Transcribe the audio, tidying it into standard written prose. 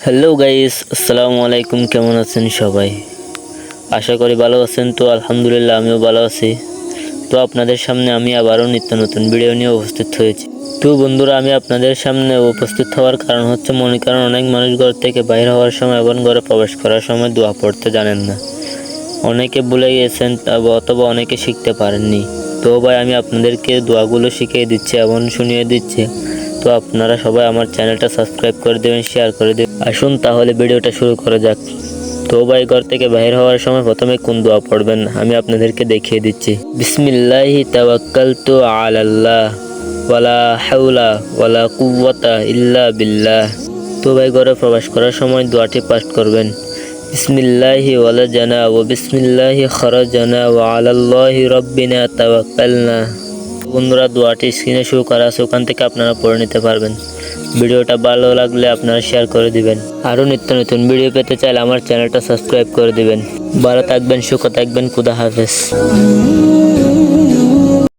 Hello guys, আসসালামু আলাইকুম। কেমন আছেন সবাই? আশা করি ভালো আছেন। তো আলহামদুলিল্লাহ আমিও ভালো আছি। তো আপনাদের সামনে আমি আবারও নিত্য নতুন ভিডিও নিয়ে উপস্থিত হয়েছি। তো বন্ধুরা, আমি আপনাদের সামনে উপস্থিত হওয়ার কারণ হচ্ছে, মনে করেন অনেক মানুষ ঘর থেকে বাইরে হওয়ার সময় এবং ঘরে প্রবেশ করার সময় দোয়া পড়তে জানেন না। অনেকে ভুলে গিয়েছেন অথবা অনেকে শিখতে পারেননি। তো ভাই, আমি আপনাদেরকে দোয়াগুলো শিখিয়ে দিচ্ছি এবং শুনিয়ে দিচ্ছি। তো আপনারা সবাই আমার চ্যানেলটা সাবস্ক্রাইব করে দেবেন, শেয়ার করে দেবেন। আসুন তাহলে ভিডিওটা শুরু করা যাক। তো ভাই, ঘর থেকে বাইর হওয়ার সময় প্রথমে কোন দোয়া পড়বেন আমি আপনাদেরকে দেখিয়ে দিচ্ছি। বিসমিল্লাহি তাওয়াক্কালতু আলাল্লাহ ওয়ালা হাওলা ওয়ালা কুওয়াতা ইল্লা বিল্লাহ। তো ভাই, ঘরে প্রবেশ করার সময় দোয়াটি পাঠ করবেন। বিসমিল্লাহি ওয়ালাজানা ওয়া বিসমিল্লাহি খরাজানা ওয়া আলাল্লাহি রাব্বিনা তাওয়াক্কালনা। বন্ধুরা, দোয়াটি স্ক্রিনে শো করা আছে, ওখান থেকে আপনারা পড়ে নিতে পারবেন। ভিডিওটা ভালো লাগলে আপনারা শেয়ার করে দিবেন। আরও নিত্য নতুন ভিডিও পেতে চাইলে আমার চ্যানেলটা সাবস্ক্রাইব করে দিবেন। ভালো থাকবেন, সুখ থাকবেন, খুদা হাফেজ।